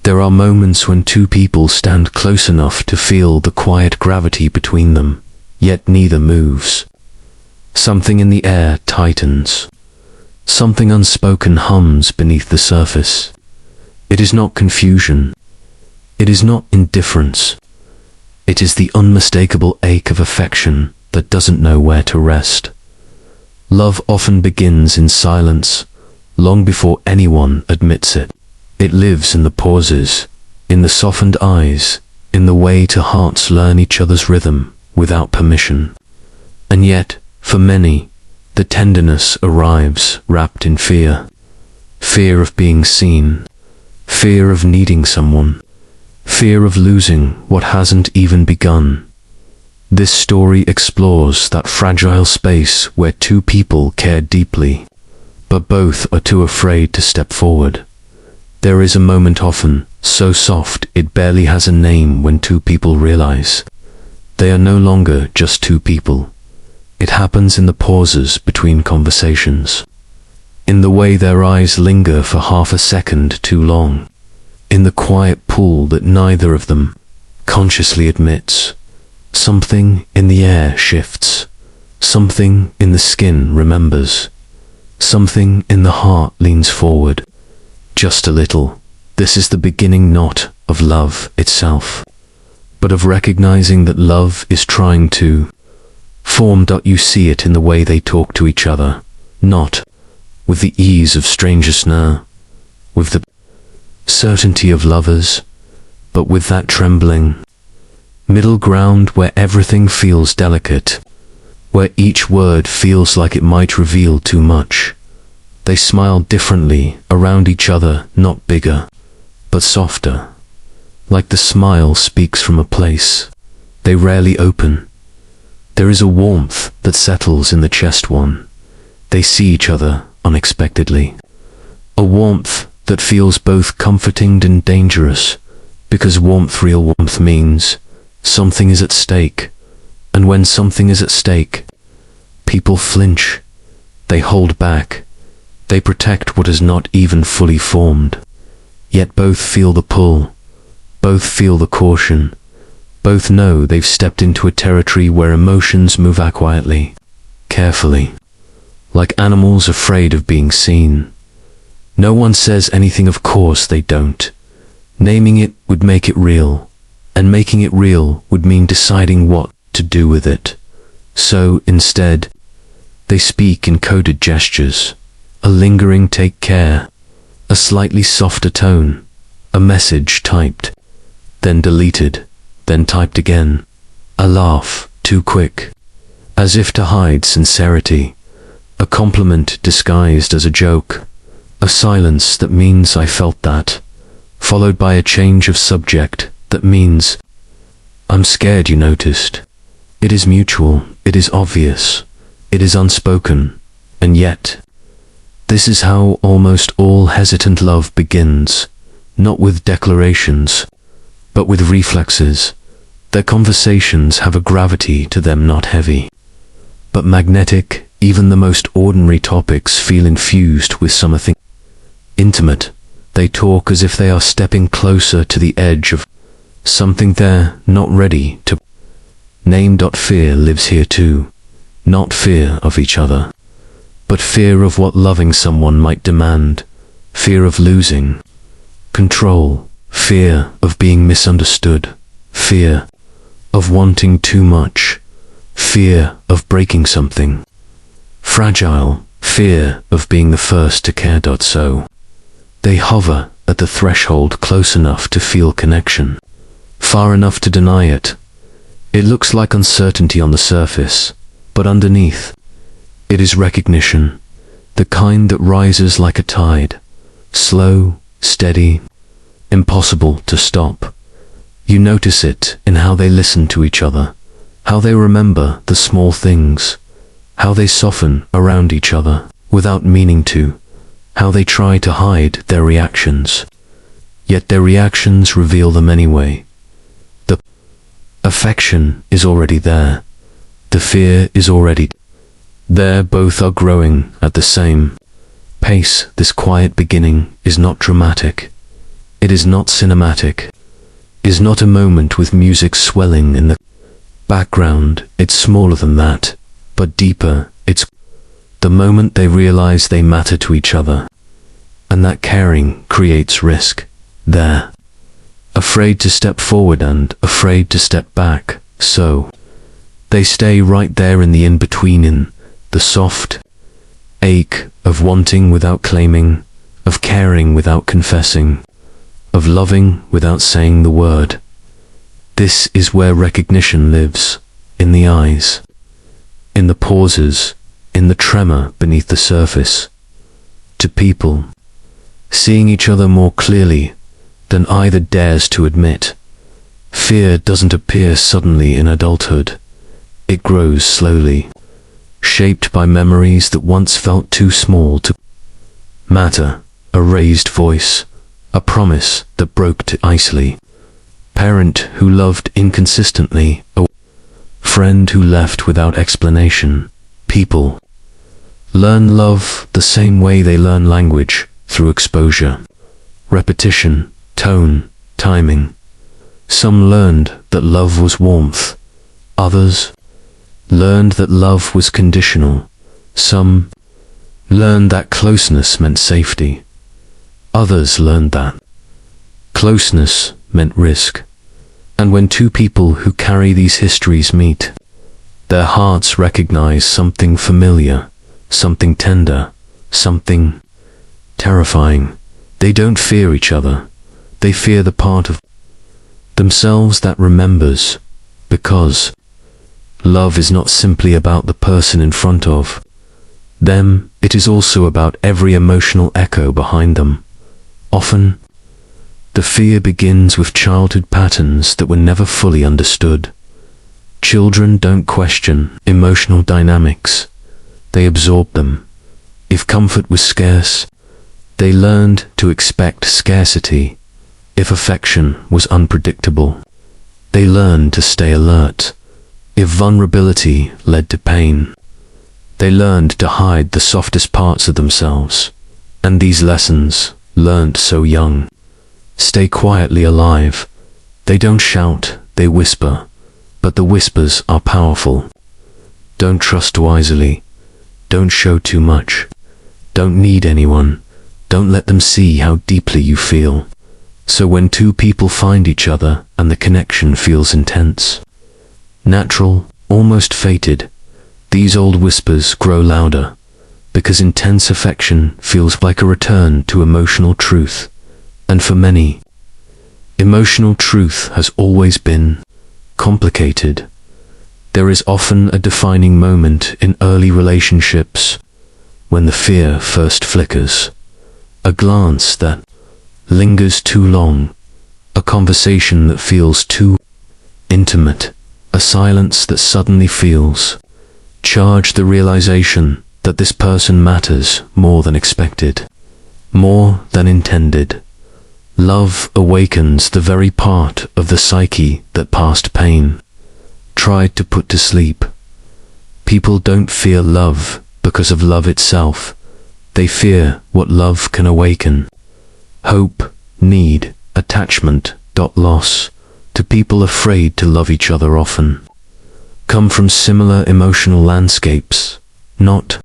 There are moments when two people stand close enough to feel the quiet gravity between them, yet neither moves. Something in the air tightens. Something unspoken hums beneath the surface. It is not confusion. It is not indifference. It is the unmistakable ache of affection that doesn't know where to rest. Love often begins in silence, long before anyone admits it. It lives in the pauses, in the softened eyes, in the way two hearts learn each other's rhythm without permission. And yet, for many, the tenderness arrives wrapped in fear. Fear of being seen. Fear of needing someone. Fear of losing what hasn't even begun. This story explores that fragile space where two people care deeply, but both are too afraid to step forward. There is a moment often, so soft it barely has a name, when two people realize they are no longer just two people. It happens in the pauses between conversations, in the way their eyes linger for half a second too long, in the quiet pull that neither of them consciously admits. Something in the air shifts. Something in the skin remembers. Something in the heart leans forward. Just a little. This is the beginning not of love itself, but of recognizing that love is trying to form. You see it in the way they talk to each other, not with the ease of strangers now, with the certainty of lovers, but with that trembling middle ground where everything feels delicate, where each word feels like it might reveal too much. They smile differently around each other, not bigger, but softer, like the smile speaks from a place they rarely open. There is a warmth that settles in the chest one. They see each other unexpectedly. A warmth that feels both comforting and dangerous, because real warmth means something is at stake, and when something is at stake, people flinch, they hold back, they protect what is not even fully formed. Yet both feel the pull, both feel the caution, both know they've stepped into a territory where emotions move out quietly, carefully, like animals afraid of being seen. No one says anything, of course they don't. Naming it would make it real, and making it real would mean deciding what to do with it. So, instead, they speak in coded gestures, a lingering take care, a slightly softer tone, a message typed, then deleted, then typed again, a laugh, too quick, as if to hide sincerity, a compliment disguised as a joke, a silence that means I felt that, followed by a change of subject that means I'm scared you noticed. It is mutual, it is obvious, it is unspoken, and yet, this is how almost all hesitant love begins, not with declarations, but with reflexes. Their conversations have a gravity to them, not heavy, but magnetic. Even the most ordinary topics feel infused with something intimate. They talk as if they are stepping closer to the edge of something they're not ready to name. Fear lives here too, not fear of each other, but fear of what loving someone might demand, fear of losing control, fear of being misunderstood, fear of wanting too much, fear of breaking something fragile, fear of being the first to care. So they hover at the threshold, close enough to feel connection, far enough to deny it. It looks like uncertainty on the surface, but underneath, it is recognition, the kind that rises like a tide, slow, steady, impossible to stop. You notice it in how they listen to each other, how they remember the small things, how they soften around each other without meaning to, how they try to hide their reactions, yet their reactions reveal them anyway. The affection is already there. The fear is already there. Both are growing at the same pace. This quiet beginning is not dramatic. It is not cinematic, is not a moment with music swelling in the background. It's smaller than that, but deeper. It's the moment they realize they matter to each other, and that caring creates risk. They're afraid to step forward and afraid to step back, so they stay right there in the in-between, in the soft ache of wanting without claiming, of caring without confessing, of loving without saying the word. This is where recognition lives, in the eyes, in the pauses, in the tremor beneath the surface. To people, seeing each other more clearly than either dares to admit. Fear doesn't appear suddenly in adulthood. It grows slowly, shaped by memories that once felt too small to matter. A raised voice, a promise that broke too easily, parent who loved inconsistently, a friend who left without explanation. People learn love the same way they learn language, through exposure, repetition, tone, timing. Some learned that love was warmth. Others learned that love was conditional. Some learned that closeness meant safety. Others learned that closeness meant risk. And when two people who carry these histories meet, their hearts recognize something familiar, something tender, something terrifying. They don't fear each other. They fear the part of themselves that remembers, because love is not simply about the person in front of them, it is also about every emotional echo behind them. Often, the fear begins with childhood patterns that were never fully understood. Children don't question emotional dynamics. They absorb them. If comfort was scarce, they learned to expect scarcity. If affection was unpredictable, they learned to stay alert. If vulnerability led to pain, they learned to hide the softest parts of themselves. And these lessons, learned so young, stay quietly alive. They don't shout, they whisper, but the whispers are powerful. Don't trust wisely. Don't show too much. Don't need anyone. Don't let them see how deeply you feel. So when two people find each other and the connection feels intense, natural, almost fated, these old whispers grow louder, because intense affection feels like a return to emotional truth. And for many, emotional truth has always been complicated. There is often a defining moment in early relationships when the fear first flickers. A glance that lingers too long, a conversation that feels too intimate, a silence that suddenly feels charged, the realization that this person matters more than expected, more than intended. Love awakens the very part of the psyche that past pain tried to put to sleep. People don't fear love because of love itself. They fear what love can awaken. Hope, need, attachment, loss. To people afraid to love each other often come from similar emotional landscapes, not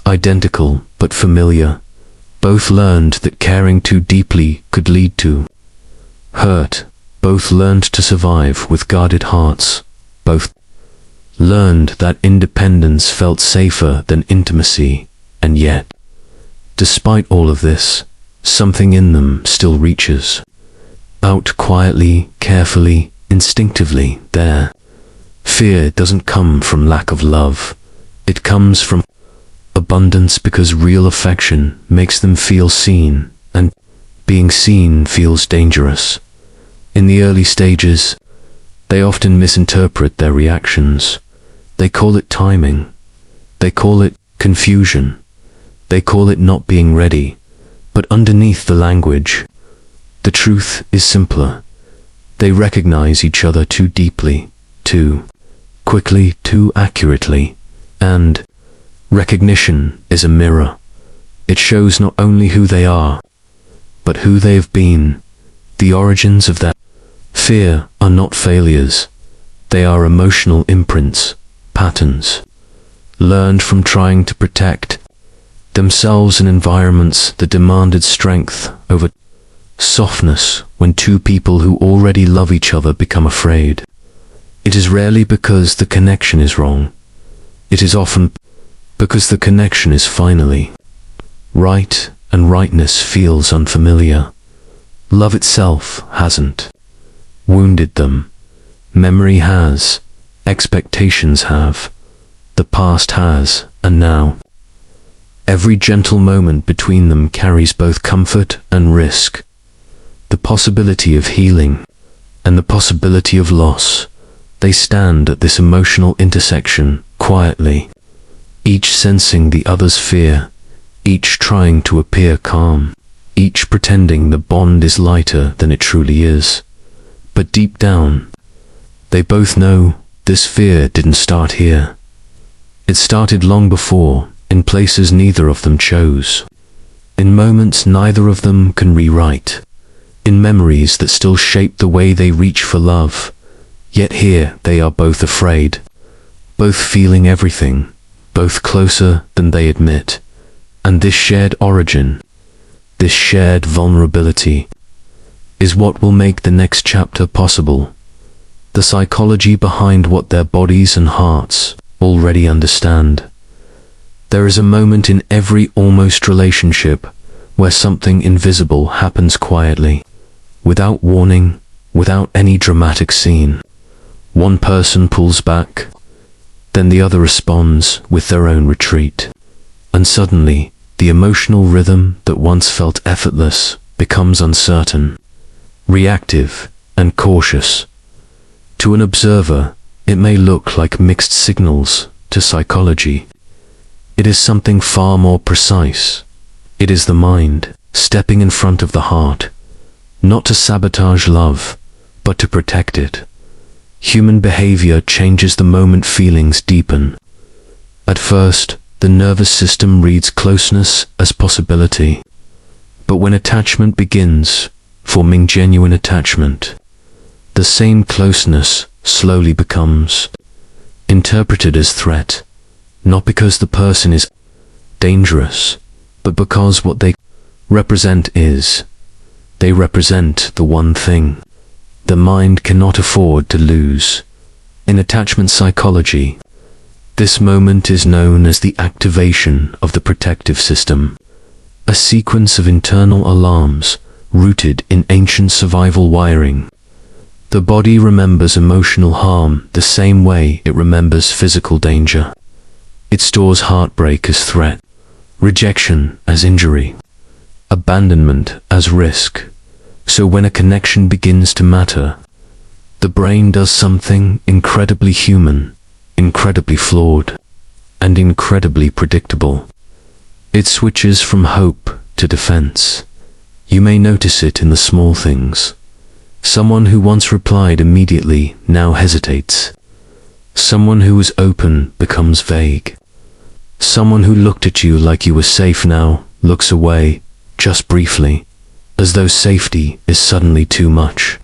identical but familiar. Both learned that caring too deeply could lead to hurt. Both learned to survive with guarded hearts. Both learned that independence felt safer than intimacy. And yet, despite all of this, something in them still reaches out quietly, carefully, instinctively. Their fear doesn't come from lack of love. It comes from abundance, because real affection makes them feel seen, and being seen feels dangerous. In the early stages, they often misinterpret their reactions. They call it timing. They call it confusion. They call it not being ready. But underneath the language, the truth is simpler. They recognize each other too deeply, too quickly, too accurately, and recognition is a mirror. It shows not only who they are, but who they have been. The origins of that fear are not failures. They are emotional imprints, patterns, learned from trying to protect themselves in environments that demanded strength over softness. When two people who already love each other become afraid, it is rarely because the connection is wrong. It is often because the connection is finally right, and rightness feels unfamiliar. Love itself hasn't wounded them. Memory has, expectations have, the past has, and now. Every gentle moment between them carries both comfort and risk, the possibility of healing and the possibility of loss. They stand at this emotional intersection quietly, each sensing the other's fear, each trying to appear calm, each pretending the bond is lighter than it truly is. But deep down, they both know this fear didn't start here. It started long before, in places neither of them chose, in moments neither of them can rewrite, in memories that still shape the way they reach for love. Yet here they are both afraid, both feeling everything, both closer than they admit. And this shared origin, this shared vulnerability, is what will make the next chapter possible. The psychology behind what their bodies and hearts already understand. There is a moment in every almost relationship where something invisible happens quietly, without warning, without any dramatic scene. One person pulls back, then the other responds with their own retreat. And suddenly, the emotional rhythm that once felt effortless becomes uncertain, reactive, and cautious. To an observer, it may look like mixed signals. To psychology, it is something far more precise. It is the mind stepping in front of the heart, not to sabotage love, but to protect it. Human behavior changes the moment feelings deepen. At first, the nervous system reads closeness as possibility. But when attachment begins, forming genuine attachment, the same closeness slowly becomes interpreted as threat, not because the person is dangerous, but because what they represent is. They represent the one thing the mind cannot afford to lose. In attachment psychology, this moment is known as the activation of the protective system, a sequence of internal alarms rooted in ancient survival wiring. The body remembers emotional harm the same way it remembers physical danger. It stores heartbreak as threat, rejection as injury, abandonment as risk. So when a connection begins to matter, the brain does something incredibly human, incredibly flawed, and incredibly predictable. It switches from hope to defense. You may notice it in the small things. Someone who once replied immediately now hesitates. Someone who was open becomes vague. Someone who looked at you like you were safe now looks away, just briefly, as though safety is suddenly too much.